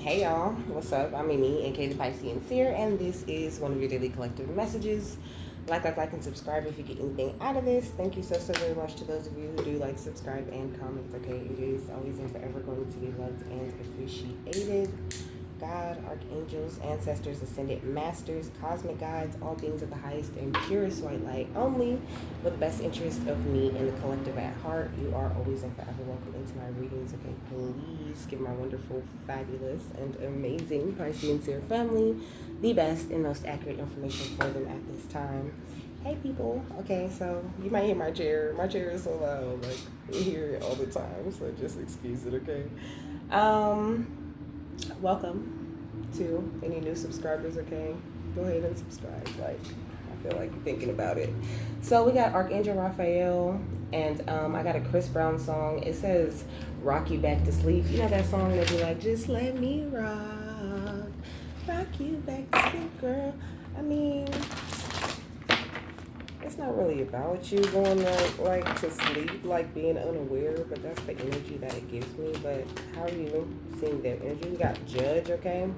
Hey y'all, what's up? I'm Amy, aka the Piscean Seer, and this is one of your daily collective messages. Like, and subscribe if you get anything out of this. Thank you so very much to those of you who do like, subscribe, and comment. Okay, it is always and forever going to be loved and appreciated. God, archangels, ancestors, ascended masters, cosmic guides, all beings of the highest and purest white light only, with the best interest of me and the collective at heart. You are always and forever welcome into my readings. Okay, please give my wonderful, fabulous, and amazing Piscean Seer family the best and most accurate information for them at this time. Hey people, okay, so you might hear my chair. My chair is so loud, like you hear it all the time, so just excuse it, okay? Welcome to any new subscribers, okay? Go ahead and subscribe. Like, I feel like you're thinking about it. So we got Archangel Raphael, and I got a Chris Brown song. It says rock you back to sleep. You know that song that be like, just let me rock you back to sleep, girl. I mean, it's not really about you going like to sleep, like being unaware, but that's the energy that it gives me. But how are you seeing that energy? We got Judge, okay?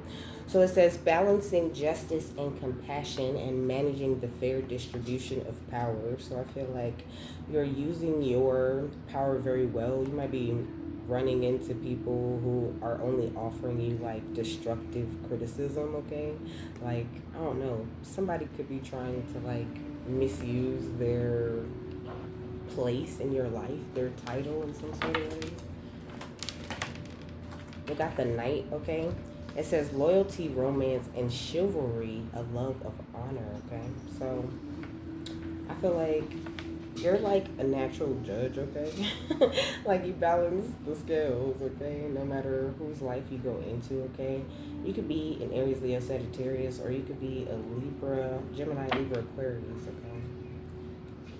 So it says balancing justice and compassion and managing the fair distribution of power. So I feel like you're using your power very well. You might be running into people who are only offering you like destructive criticism, okay? Like, I don't know, somebody could be trying to like misuse their place in your life, their title in some sort of way. We got the Knight, okay? It says loyalty, romance, and chivalry, a love of honor, okay? So I feel like you're like a natural judge, okay? Like you balance the scales, okay? No matter whose life you go into, okay? You could be an Aries, Leo, Sagittarius, or you could be a Libra, Gemini, Libra, Aquarius, okay?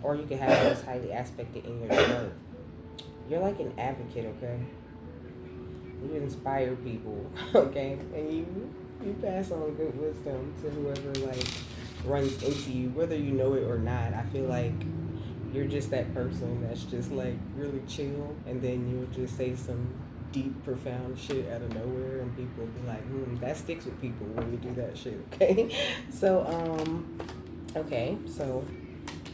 Or you could have those highly aspected in your chart. You're like an advocate, okay? You inspire people, okay? And you pass on good wisdom to whoever like runs into you, whether you know it or not. I feel like you're just that person that's just like really chill, and then you'll just say some deep, profound shit out of nowhere, and people will be like, that sticks with people when you do that shit, okay? So, okay, so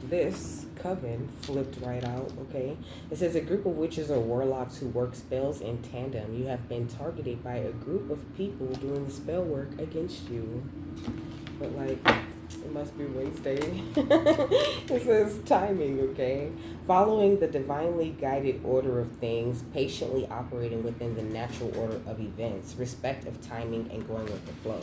this coven flipped right out, okay? It says a group of witches or warlocks who work spells in tandem. You have been targeted by a group of people doing the spell work against you. But like, it must be Wednesday. It says timing, okay? Following the divinely guided order of things, patiently operating within the natural order of events, respect of timing, and going with the flow.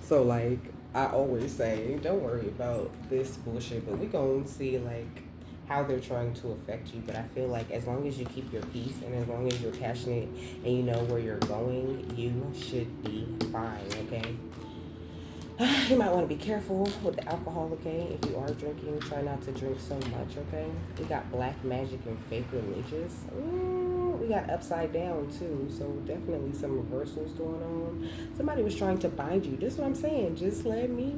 So like, I always say, don't worry about this bullshit, but we gonna see like how they're trying to affect you. But I feel like as long as you keep your peace and as long as you're passionate and you know where you're going, you should be fine, okay? You might want to be careful with the alcohol, okay? If you are drinking, try not to drink so much, okay? We got black magic and fake religious. We got upside down too, so definitely some reversals going on. Somebody was trying to bind you. This is what I'm saying. Just let me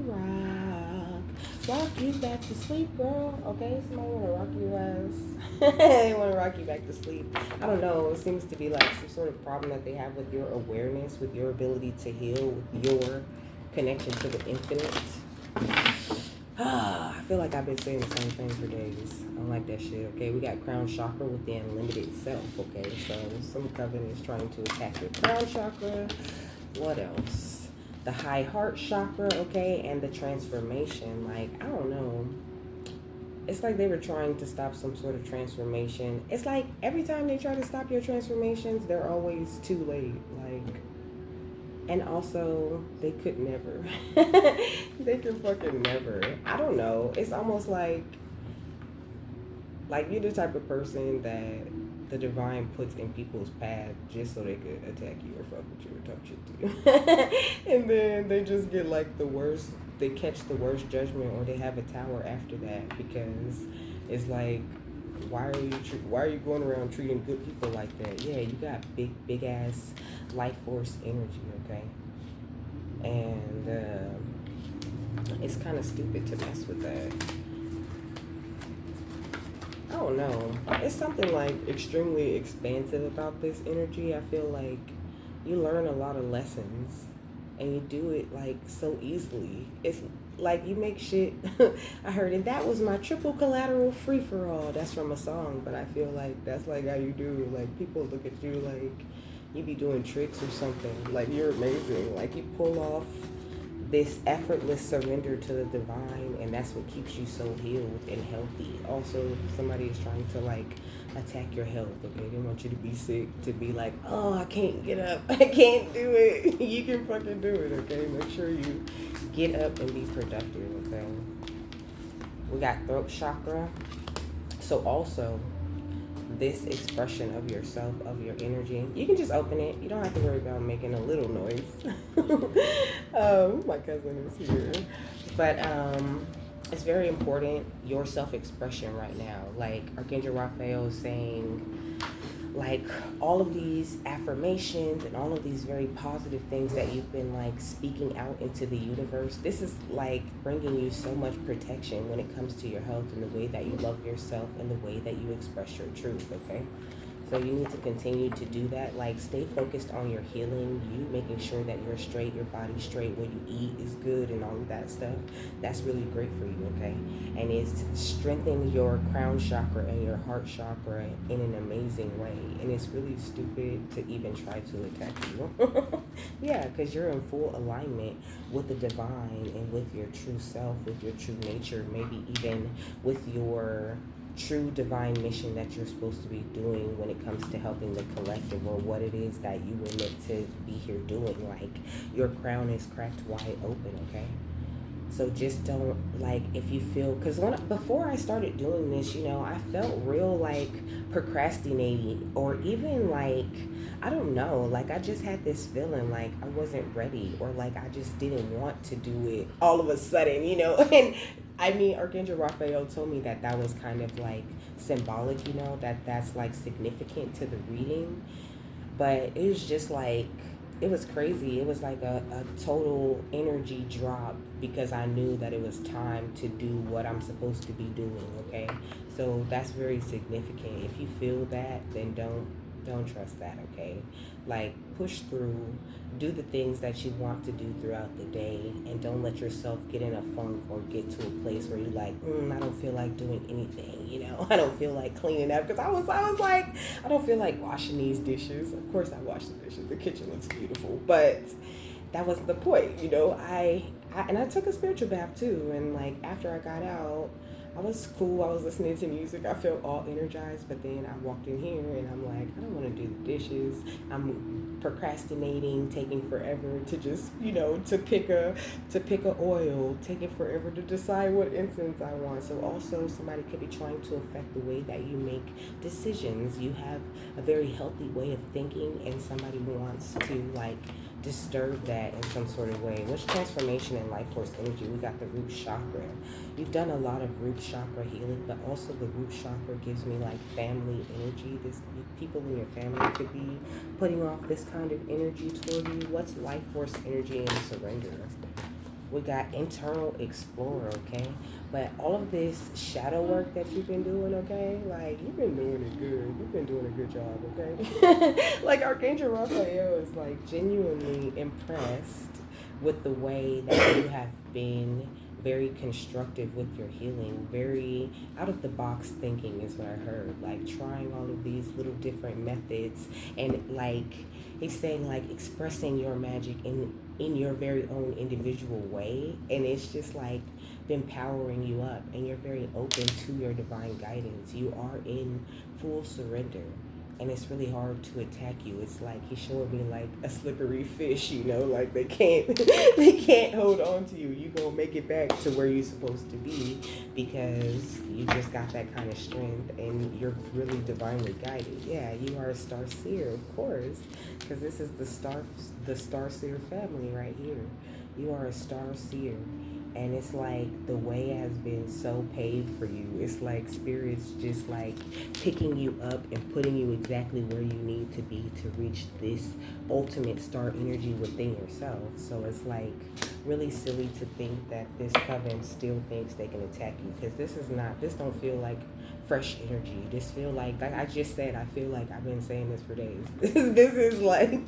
rock you back to sleep, girl. Okay, somebody want to rock your ass. They want to rock you back to sleep. I don't know. It seems to be like some sort of problem that they have with your awareness, with your ability to heal, with your connection to the infinite. I feel like I've been saying the same thing for days. I don't like that shit, okay? We got crown chakra with the unlimited self, okay? So some coven is trying to attack your crown chakra. What else? The high heart chakra, okay? And the transformation. Like, I don't know. It's like they were trying to stop some sort of transformation. It's like every time they try to stop your transformations, they're always too late. Like, and also, they could never. They could fucking never. I don't know. It's almost like you're the type of person that the divine puts in people's path just so they could attack you or fuck with you or talk shit to you. And then they just get like the worst, they catch the worst judgment, or they have a tower after that, because it's like, why are you going around treating good people like that? Yeah, you got big ass life force energy, okay? And it's kind of stupid to mess with that. I don't know. It's something like extremely expansive about this energy. I feel like you learn a lot of lessons and you do it like so easily. It's like you make shit. I heard it. That was my triple collateral free for all. That's from a song, but I feel like that's like how you do. Like people look at you like you be doing tricks or something. Like you're amazing. Like you pull off this effortless surrender to the divine, and that's what keeps you so healed and healthy. Also, somebody is trying to like attack your health. Okay, they want you to be sick, to be like, oh, I can't get up, I can't do it. You can fucking do it. Okay, make sure you get up and be productive. Okay, we got throat chakra. So also, this expression of yourself, of your energy, you can just open it. You don't have to worry about making a little noise. My cousin is here. But it's very important, your self-expression right now. Like Archangel Raphael is saying, like all of these affirmations and all of these very positive things that you've been like speaking out into the universe, this is like bringing you so much protection when it comes to your health and the way that you love yourself and the way that you express your truth. Okay, so you need to continue to do that. Like stay focused on your healing, you making sure that you're straight, your body's straight, what you eat is good and all of that stuff. That's really great for you. Okay, and it's strengthening your crown chakra and your heart chakra in an amazing way. And it's really stupid to even try to attack you. Yeah, because you're in full alignment with the divine and with your true self, with your true nature, maybe even with your true divine mission that you're supposed to be doing when it comes to helping the collective, or what it is that you were meant to be here doing. Like your crown is cracked wide open. Okay, so just don't, like, if you feel, because before I started doing this, you know, I felt real like procrastinating, or even like, I don't know, like I just had this feeling like I wasn't ready, or like I just didn't want to do it all of a sudden, you know. And I mean, Archangel Raphael told me that that was kind of like symbolic, you know, that that's like significant to the reading. But it was just like, it was crazy. It was like a total energy drop, because I knew that it was time to do what I'm supposed to be doing. Okay, so that's very significant. If you feel that, then don't trust that. Okay, like push through, do the things that you want to do throughout the day, and don't let yourself get in a funk or get to a place where you're like, I don't feel like doing anything, you know. I don't feel like cleaning up, because I was like, I don't feel like washing these dishes. Of course I wash the dishes, the kitchen looks beautiful, but that wasn't the point, you know. And I took a spiritual bath too, and like after I got out, I was cool. I was listening to music. I felt all energized. But then I walked in here and I'm like, I don't want to do the dishes. I'm procrastinating, taking forever to just, you know, to pick a oil, taking forever to decide what incense I want. So also somebody could be trying to affect the way that you make decisions. You have a very healthy way of thinking, and somebody wants to like disturb that in some sort of way. Which transformation and life force energy? We got the root chakra. You've done a lot of root chakra healing, but also the root chakra gives me like family energy. This people in your family could be putting off this kind of energy toward you. What's life force energy and surrender? We got internal explorer. Okay, but all of this shadow work that you've been doing, okay, like you've been doing it good. You've been doing a good job. Okay. Like Archangel Raphael is like genuinely impressed with the way that you have been very constructive with your healing, very out of the box thinking is what I heard, like trying all of these little different methods, and like he's saying like expressing your magic in your very own individual way, and it's just like been powering you up, and you're very open to your divine guidance. You are in full surrender, and it's really hard to attack you. It's like he's showing me like a slippery fish, you know, like they can't they can't hold on to you. You gonna make it back to where you're supposed to be, because you just got that kind of strength and you're really divinely guided. Yeah, you are a star seer, of course, because this is the star seer family right here. You are a star seer. And it's like the way has been so paved for you. It's like spirit's just like picking you up and putting you exactly where you need to be to reach this ultimate star energy within yourself. So it's like really silly to think that this coven still thinks they can attack you, because this don't feel like fresh energy. This feel like I just said, I feel like I've been saying this for days. This is like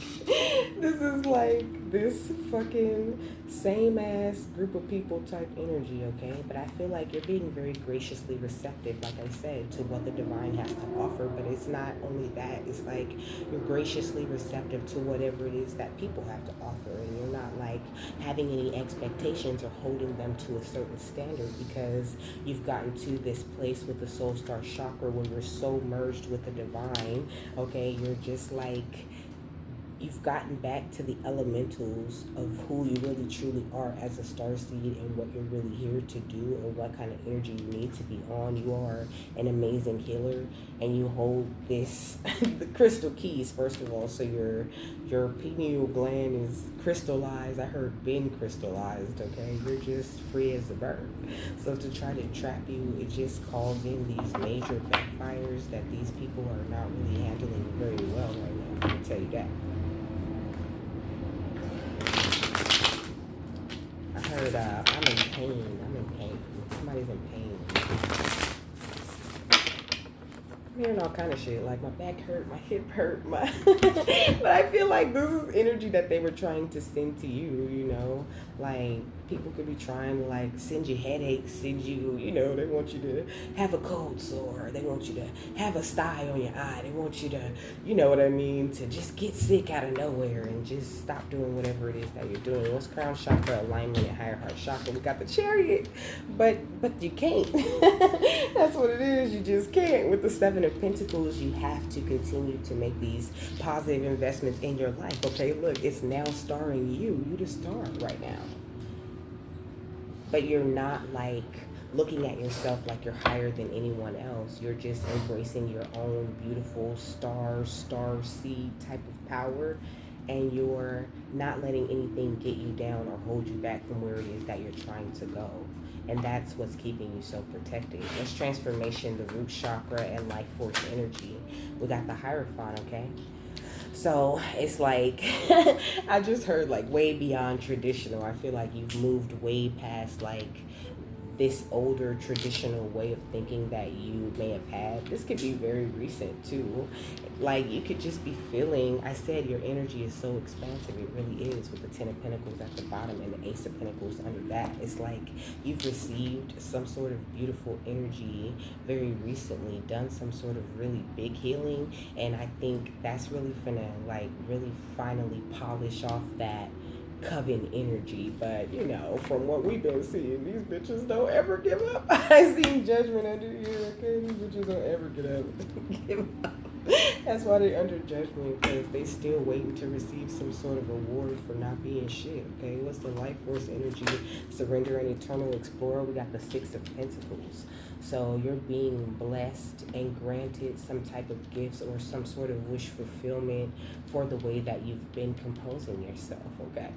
This is like this fucking same ass group of people type energy, okay? But I feel like you're being very graciously receptive, like I said, to what the divine has to offer. But it's not only that, it's like you're graciously receptive to whatever it is that people have to offer. And you're not like having any expectations or holding them to a certain standard because you've gotten to this place with the soul star chakra where you're so merged with the divine, okay? You're just like you've gotten back to the elementals of who you really truly are as a star seed and what you're really here to do and what kind of energy you need to be on. You are an amazing healer and you hold this the crystal keys first of all. So your pineal gland is crystallized. I heard been crystallized, okay? You're just free as a bird. So to try to trap you, it just calls in these major backfires that these people are not really handling very well right now. I can tell you that. I heard I'm in pain. I'm in pain. Somebody's in pain. I'm hearing all kind of shit. Like my back hurt, my hip hurt, my but I feel like this is energy that they were trying to send to you, you know. Like people could be trying to like send you headaches, send you, you know, they want you to have a cold sore, they want you to have a sty on your eye, they want you to, you know what I mean, to just get sick out of nowhere and just stop doing whatever it is that you're doing. What's crown chakra alignment and higher heart chakra? We got the chariot, but you can't. That's what it is. You just can't. With the Seven of Pentacles, you have to continue to make these positive investments in your life. Okay, look, it's now starring you. You the star right now. But you're not like looking at yourself like you're higher than anyone else. You're just embracing your own beautiful star seed type of power. And you're not letting anything get you down or hold you back from where it is that you're trying to go. And that's what's keeping you so protected. That's transformation, the root chakra, and life force energy. We got the Hierophant, okay? So it's like, I just heard like way beyond traditional. I feel like you've moved way past like this older traditional way of thinking that you may have had. This could be very recent too. Like you could just be feeling, I said your energy is so expansive. It really is, with the Ten of Pentacles at the bottom and the Ace of Pentacles under that. It's like you've received some sort of beautiful energy very recently, done some sort of really big healing. And I think that's really finna like really finally polish off that coven energy. But you know, from what we've been seeing, these bitches don't ever give up. I seen judgment under here, okay? These bitches don't ever give up. That's why they under judgment, because they still waiting to receive some sort of reward for not being shit, okay? What's the life force energy? Surrender and eternal explorer. We got the Six of Pentacles. So you're being blessed and granted some type of gifts or some sort of wish fulfillment for the way that you've been composing yourself, okay?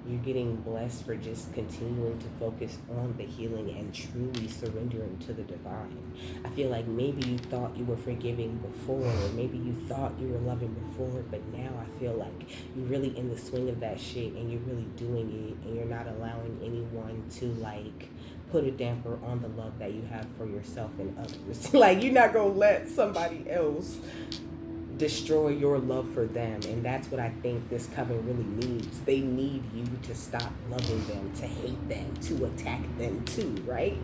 You're getting blessed for just continuing to focus on the healing and truly surrendering to the divine. I feel like maybe you thought you were forgiving before, or maybe you thought you were loving before, but now I feel like you're really in the swing of that shit and you're really doing it, and you're not allowing anyone to like put a damper on the love that you have for yourself and others. Like you're not gonna let somebody else destroy your love for them. And that's what I think this coven really needs. They need you to stop loving them, to hate them, to attack them too, right?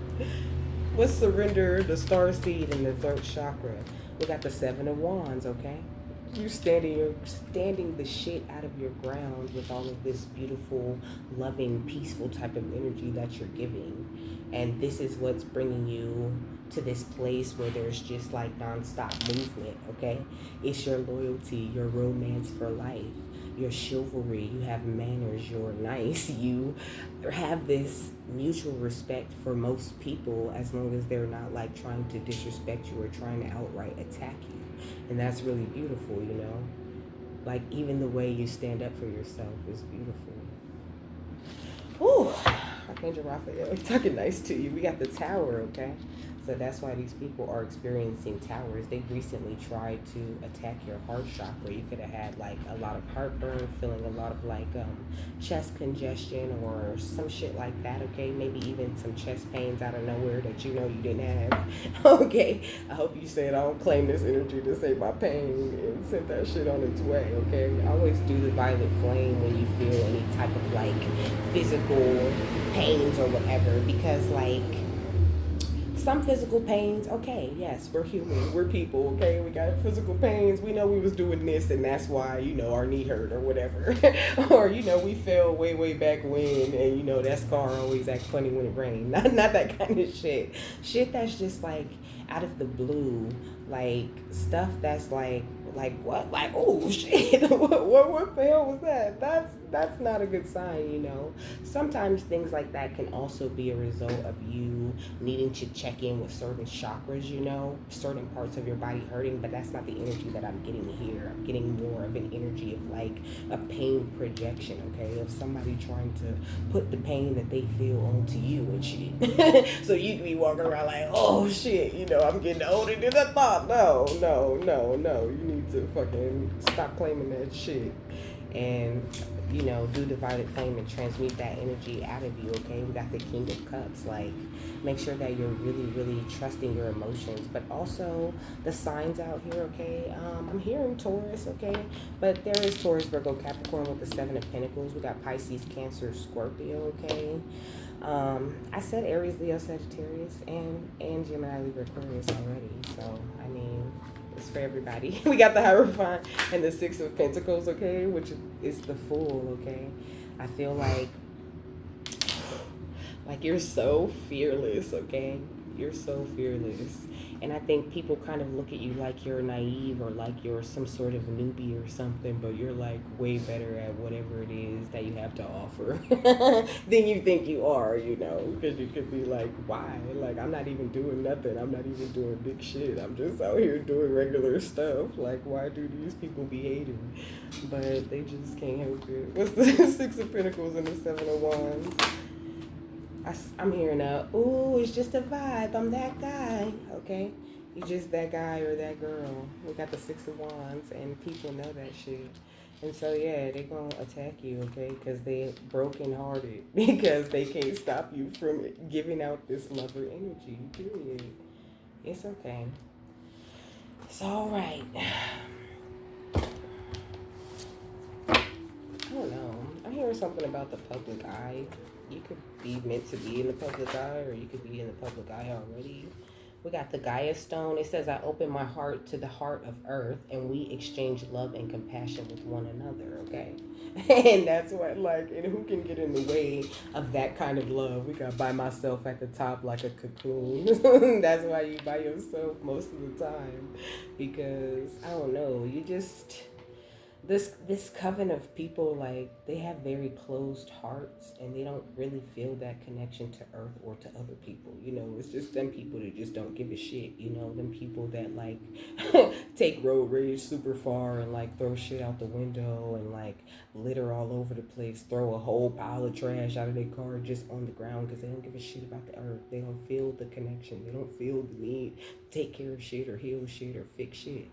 Let's surrender the star seed in the third chakra. We got the Seven of Wands, okay? You're standing the shit out of your ground with all of this beautiful, loving, peaceful type of energy that you're giving. And this is what's bringing you to this place where there's just like nonstop movement, okay? It's your loyalty, your romance for life, your chivalry, you have manners, you're nice, you have this mutual respect for most people as long as they're not like trying to disrespect you or trying to outright attack you. And that's really beautiful, you know? Like even the way you stand up for yourself is beautiful. Ooh, Archangel Raphael, talking nice to you. We got the Tower, okay? So that's why these people are experiencing towers. They recently tried to attack your heart chakra. You could have had like a lot of heartburn, feeling a lot of like chest congestion or some shit like that. Okay, maybe even some chest pains out of nowhere that you know you didn't have. Okay, I hope you said I don't claim this energy to save my pain and sent that shit on its way. Okay, always do the violet flame when you feel any type of like physical pains or whatever, because like some physical pains, okay, yes, we're human, we're people, okay, we got physical pains, we know we was doing this and that's why, you know, our knee hurt or whatever. Or, you know, we fell way back when, and you know, that scar always act funny when it rains. Not that kind of shit that's just like out of the blue, like stuff that's like what, like, oh shit. What the hell was that? That's not a good sign, you know. Sometimes things like that can also be a result of you needing to check in with certain chakras, you know, certain parts of your body hurting, but that's not the energy that I'm getting here. I'm getting more of an energy of like a pain projection, okay, of somebody trying to put the pain that they feel onto you and shit. So you can be walking around like, oh shit, you know, I'm getting older than I thought. No. You need to fucking stop claiming that shit. And you know, do the violet flame and transmute that energy out of you, okay? We got the King of Cups. Like, make sure that you're really trusting your emotions, but also the signs out here, okay? I'm hearing Taurus, okay? But there is Taurus, Virgo, Capricorn with the Seven of Pentacles. We got Pisces, Cancer, Scorpio, okay? I said Aries, Leo, Sagittarius, and Gemini, Libra, Aquarius already. So, I mean, it's for everybody. We got the Hierophant and the Six of Pentacles, okay, which is the Fool, okay. I feel like you're so fearless, okay. You're so fearless, and I think people kind of look at you like you're naive or like you're some sort of newbie or something, but you're like way better at whatever it is that you have to offer than you think you are, you know, because you could be like, why? Like, I'm not even doing nothing. I'm not even doing big shit. I'm just out here doing regular stuff. Like, why do these people be hating? But they just can't help it. What's the Six of Pentacles and the Seven of Wands? I'm hearing ooh, it's just a vibe. I'm that guy, okay? You just that guy or that girl. We got the Six of Wands, and people know that shit. And so, yeah, they're going to attack you, okay? Because they're brokenhearted. Because they can't stop you from giving out this lover energy, period. It's okay. It's all right. I don't know. I'm hearing something about the public eye. You could be meant to be in the public eye, or you could be in the public eye already. We got the Gaia stone. It says, I open my heart to the heart of earth, and we exchange love and compassion with one another, okay? And that's what, like, and who can get in the way of that kind of love? We got by myself at the top like a cocoon. That's why you by yourself most of the time. Because, I don't know, you just... This coven of people, like, they have very closed hearts, and they don't really feel that connection to earth or to other people, you know. It's just them people that just don't give a shit, you know. Them people that like take road rage super far and like throw shit out the window and like litter all over the place, throw a whole pile of trash out of their car just on the ground because they don't give a shit about the earth. They don't feel the connection. They don't feel the need to take care of shit or heal shit or fix shit.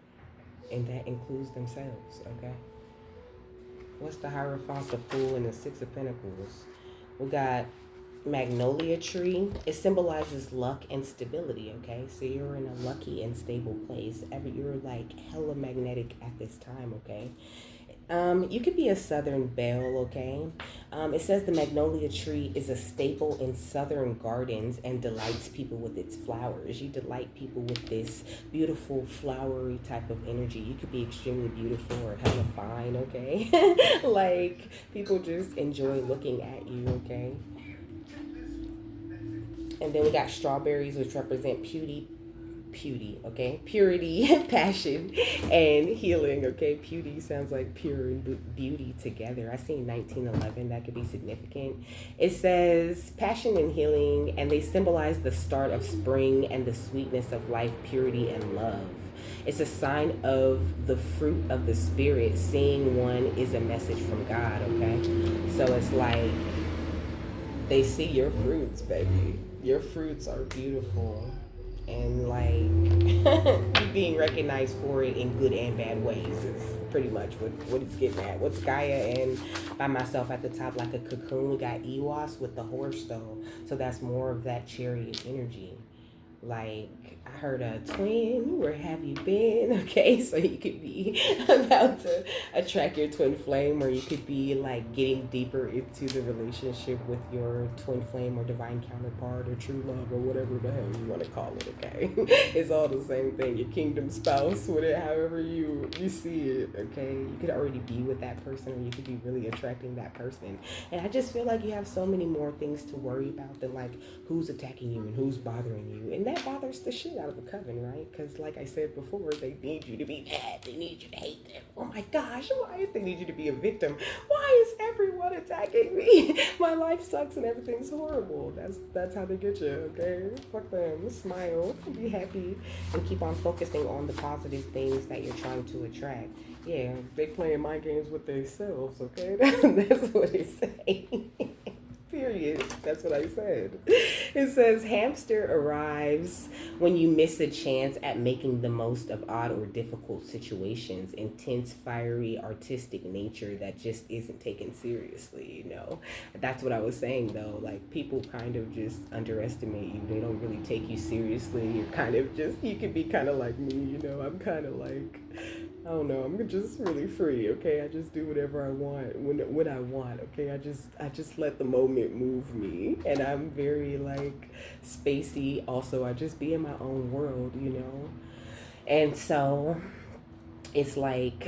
And that includes themselves, okay? What's the Hierophant, the Fool, and the Six of Pentacles? We got Magnolia Tree. It symbolizes luck and stability, okay? So you're in a lucky and stable place. You're like hella magnetic at this time, okay? You could be a southern belle, okay? It says the magnolia tree is a staple in southern gardens and delights people with its flowers. You delight people with this beautiful, flowery type of energy. You could be extremely beautiful or hella fine, okay? Like, people just enjoy looking at you, okay? And then we got strawberries, which represent purity, passion, and healing, okay? Beauty sounds like pure and beauty together. I seen 1911. That could be significant. It says passion and healing, and they symbolize the start of spring and the sweetness of life, purity, and love. It's a sign of the fruit of the spirit. Seeing one is a message from God, okay? So it's like they see your fruits, baby. Your fruits are beautiful. and like you being recognized for it in good and bad ways is pretty much what it's getting at. What's Gaia and by myself at the top like a cocoon? We got Ewas with the horse though, so that's more of that chariot energy. Like I heard a twin, where have you been? Okay, so you could be about to attract your twin flame, or you could be like getting deeper into the relationship with your twin flame or divine counterpart or true love or whatever the hell you want to call it. Okay, it's all the same thing. Your kingdom spouse, whatever, however you see it. Okay, you could already be with that person, or you could be really attracting that person. And I just feel like you have so many more things to worry about than like who's attacking you and who's bothering you. And that bothers the shit out of a coven, right? Because like I said before, they need you to be mad. They need you to hate them. Oh my gosh, why is they need you to be a victim? Why is everyone attacking me? My life sucks and everything's horrible. That's how they get you, okay? Fuck them. Smile, be happy, and keep on focusing on the positive things that you're trying to attract. Yeah, they playing mind games with themselves, okay? That's what it's saying. Period. That's what I said. It says hamster arrives when you miss a chance at making the most of odd or difficult situations. Intense, fiery, artistic nature that just isn't taken seriously, you know. That's what I was saying though. Like people kind of just underestimate you. They don't really take you seriously. You're kind of just you could be kind of like me, you know. I'm kind of like I don't know. I'm just really free, okay? I just do whatever I want when I want, okay? I just let the moment move me, and I'm very like spacey. Also, I just be in my own world, you know. And so it's like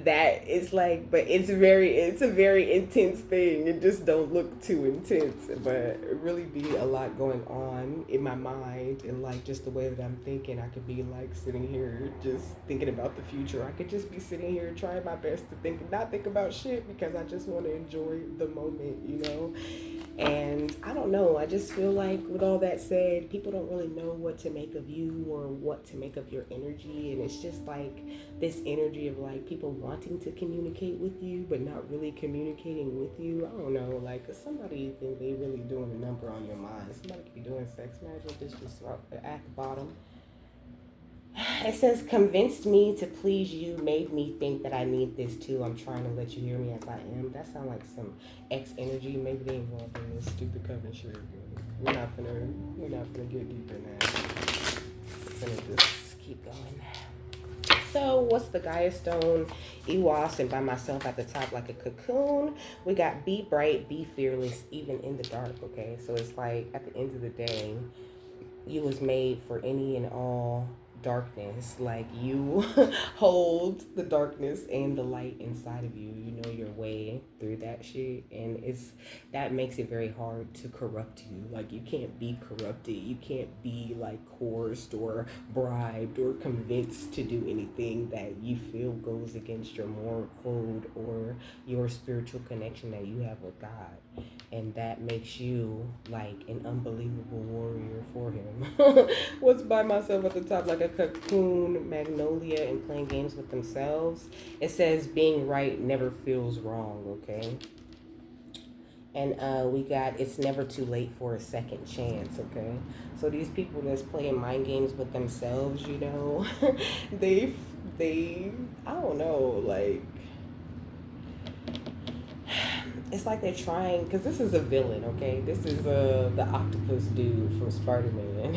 that it's like but it's a very intense thing. It just don't look too intense, but it really be a lot going on in my mind, and like just the way that I'm thinking. I could be like sitting here just thinking about the future. I could just be sitting here trying my best to not think about shit, because I just want to enjoy the moment, you know. And I don't know, I just feel like with all that said, people don't really know what to make of you or what to make of your energy. And it's just like this energy of like people wanting to communicate with you but not really communicating with you. I don't know, like somebody think they really doing a number on your mind. Somebody could be doing sex magic. It's just at the bottom. It says, convinced me to please you, made me think that I need this too. I'm trying to let you hear me as I am. That sounds like some X energy. Maybe they involved in this stupid coven shit. We're not gonna get deep in that. We're gonna just keep going. So, what's the Gaia Stone? Ewas and by myself at the top like a cocoon. We got be bright, be fearless, even in the dark, okay? So it's like at the end of the day, you was made for any and all darkness. Like you hold the darkness and the light inside of you. You know your way through that shit, and it's that makes it very hard to corrupt you. Like you can't be corrupted. You can't be like coerced or bribed or convinced to do anything that you feel goes against your moral code or your spiritual connection that you have with God. And that makes you like an unbelievable warrior for him. What's by myself at the top like a cocoon, magnolia, and playing games with themselves. It says being right never feels wrong, okay? And we got it's never too late for a second chance, okay? So these people that's playing mind games with themselves, you know, they I don't know, like it's like they're trying, because this is a villain, okay? This is the octopus dude from Spider-Man.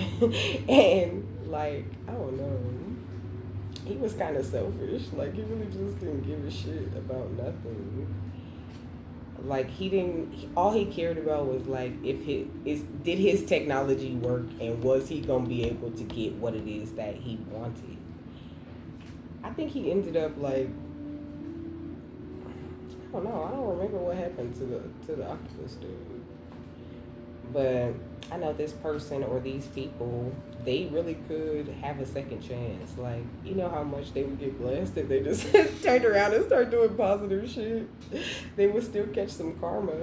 And like I don't know, he was kind of selfish. Like he really just didn't give a shit about nothing. Like all he cared about was like if did his technology work, and was he gonna be able to get what it is that he wanted. I think he ended up like I don't know. I don't remember what happened to the octopus dude. But I know this person or these people, they really could have a second chance. Like, you know how much they would get blessed if they just turned around and start doing positive shit. They would still catch some karma,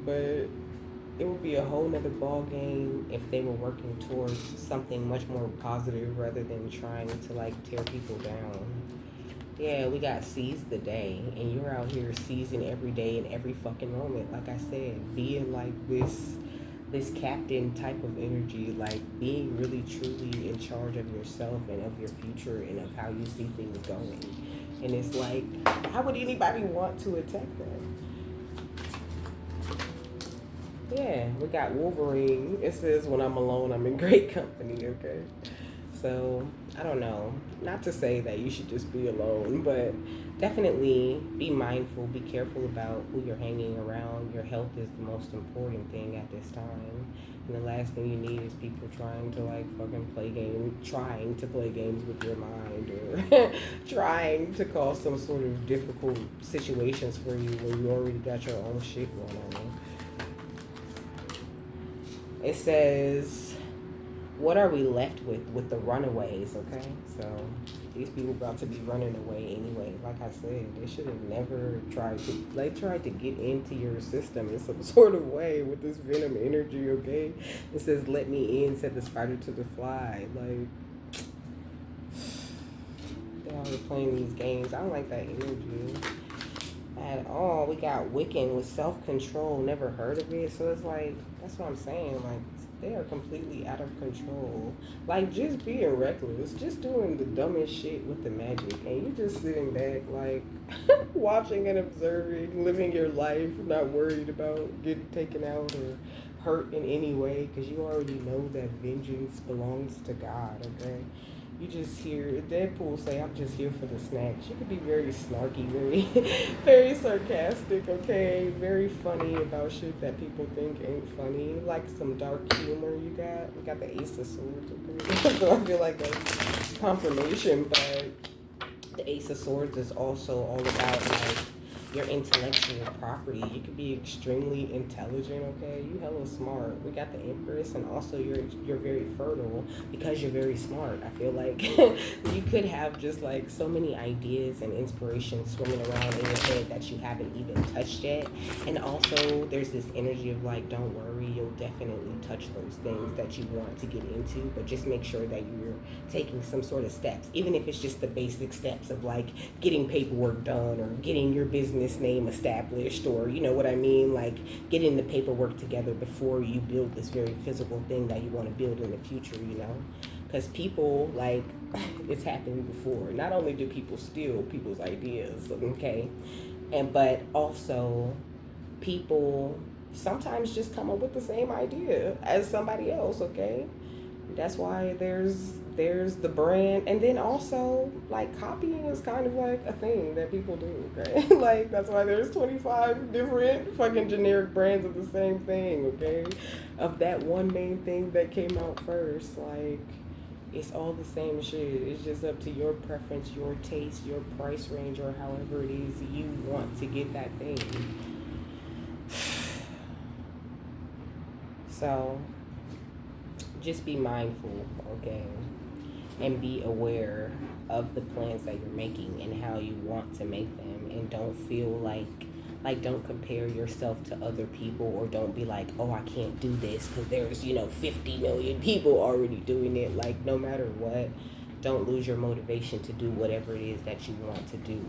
but it would be a whole nother ball game if they were working towards something much more positive rather than trying to like tear people down. Yeah, we got seize the day, and you're out here seizing every day and every fucking moment. Like I said, being like this captain type of energy, like being really truly in charge of yourself and of your future and of how you see things going. And it's like, why would anybody want to attack that? Yeah, we got Wolverine. It says, when I'm alone, I'm in great company, okay? So, I don't know. Not to say that you should just be alone, but definitely be mindful, be careful about who you're hanging around. Your health is the most important thing at this time. And the last thing you need is people trying to like fucking trying to play games with your mind or trying to cause some sort of difficult situations for you when you already got your own shit going on. It says, what are we left with the runaways, okay? So these people about to be running away anyway. Like I said, they should have never tried to get into your system in some sort of way with this venom energy, okay? It says, let me in, said the spider to the fly. Like, they always playing these games. I don't like that energy at all. We got Wiccan with self-control. Never heard of it. So it's like, that's what I'm saying. Like, they are completely out of control. Like, just being reckless, just doing the dumbest shit with the magic, and you just sitting back, like, watching and observing, living your life, not worried about getting taken out or hurt in any way, because you already know that vengeance belongs to God, okay? You just hear Deadpool say, I'm just here for the snacks. You could be very snarky, very very sarcastic, okay? Very funny about shit that people think ain't funny. Like some dark humor you got. We got the Ace of Swords, okay? So I feel like that's confirmation, but the Ace of Swords is also all about like your intellectual property. You could be extremely intelligent, okay? You hella smart. We got the Empress, and also you're very fertile because you're very smart. I feel like you could have just like so many ideas and inspiration swimming around in your head that you haven't even touched yet. And also there's this energy of like, don't worry, you'll definitely touch those things that you want to get into, but just make sure that you're taking some sort of steps, even if it's just the basic steps of like getting paperwork done or getting your business name established, or you know what I mean, like getting the paperwork together before you build this very physical thing that you want to build in the future, you know, because people like it's happened before. Not only do people steal people's ideas, okay, and but also people sometimes just come up with the same idea as somebody else, okay? That's why there's the brand, and then also like copying is kind of like a thing that people do, okay? Like that's why there's 25 different fucking generic brands of the same thing, okay? Of that one main thing that came out first. Like, it's all the same shit. It's just up to your preference, your taste, your price range, or however it is you want to get that thing. So just be mindful, okay? And be aware of the plans that you're making and how you want to make them, and don't feel like don't compare yourself to other people, or don't be like, oh, I can't do this because there's 50 million people already doing it. Like, no matter what, don't lose your motivation to do whatever it is that you want to do,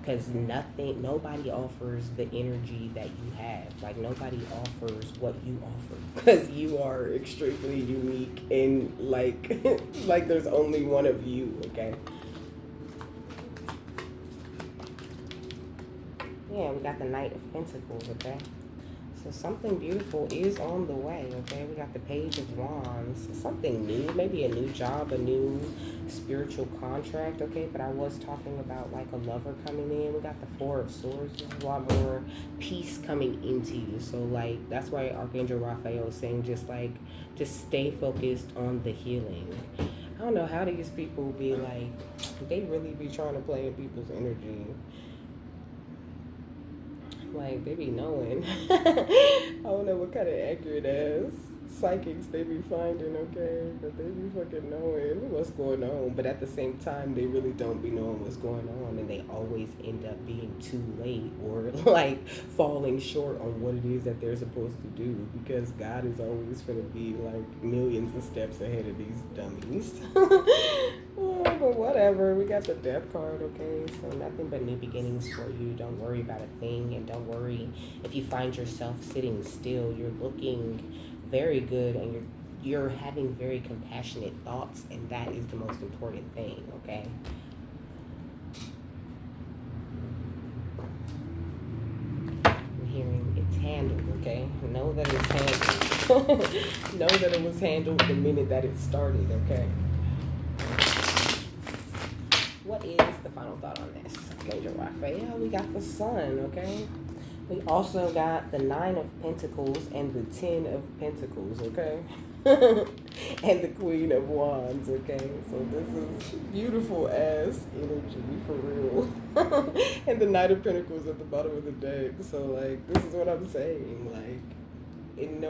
because nobody offers the energy that you have. Like, nobody offers what you offer, because you are extremely unique, and like like there's only one of you, okay? Yeah, we got the Knight of Pentacles, okay? So something beautiful is on the way, okay? We got the Page of Wands. Something new, maybe a new job, a new spiritual contract, okay? But I was talking about like a lover coming in. We got the Four of Swords. There's a lot more peace coming into you. So like, that's why Archangel Raphael is saying just stay focused on the healing. I don't know how these people be like, they really be trying to play in people's energy. Like, they be knowing. I don't know what kind of accurate ass psychics they be finding, okay? But they be fucking knowing what's going on. But at the same time, they really don't be knowing what's going on. And they always end up being too late, or like falling short on what it is that they're supposed to do. Because God is always going to be like millions of steps ahead of these dummies. But whatever, we got the Death card, okay? So nothing but new beginnings for you. Don't worry about a thing, and don't worry if you find yourself sitting still. You're looking very good, and you're having very compassionate thoughts, and that is the most important thing, okay? I'm hearing it's handled, okay? Know that it's handled. Know that it was handled the minute that it started, okay? What is the final thought on this? Major Raphael, we got the sun, okay? We also got the 9 of Pentacles and the 10 of Pentacles, okay? And the Queen of Wands, okay? So this is beautiful ass energy, for real. And the Knight of Pentacles at the bottom of the deck. So, like, this is what I'm saying. Like, in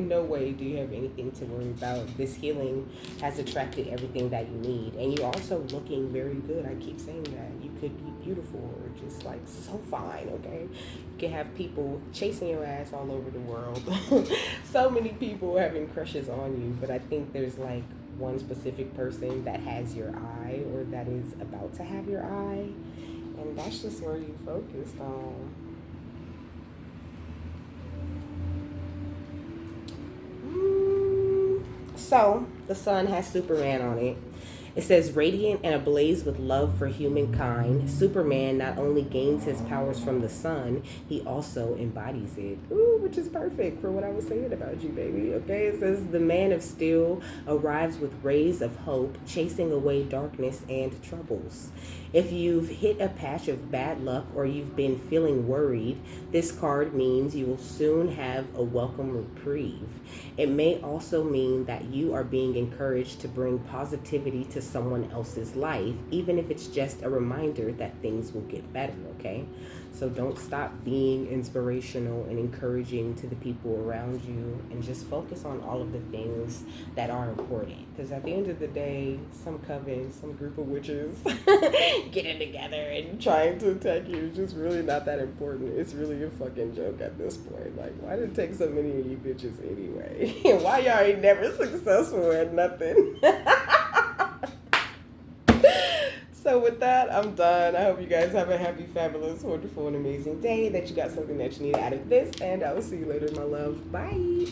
no way do you have anything to worry about. This healing has attracted everything that you need, and you're also looking very good. I keep saying that you could be beautiful or just like so fine, okay? You can have people chasing your ass all over the world. So many people having crushes on you, but I think there's like one specific person that has your eye, or that is about to have your eye, and that's just where you focused on. So, the sun has Superman on it. It says, radiant and ablaze with love for humankind, Superman not only gains his powers from the sun, he also embodies it. Ooh, which is perfect for what I was saying about you, baby. Okay, it says, the man of steel arrives with rays of hope, chasing away darkness and troubles. If you've hit a patch of bad luck or you've been feeling worried, this card means you will soon have a welcome reprieve. It may also mean that you are being encouraged to bring positivity to someone else's life, even if it's just a reminder that things will get better, okay? So don't stop being inspirational and encouraging to the people around you, and just focus on all of the things that are important. Because at the end of the day, some coven, some group of witches getting together and trying to attack you is just really not that important. It's really a fucking joke at this point. Like, why did it take so many of you bitches anyway? Why y'all ain't never successful at nothing? So with that, I'm done. I hope you guys have a happy, fabulous, wonderful, and amazing day, that you got something that you need out of this, and I will see you later, my love. Bye.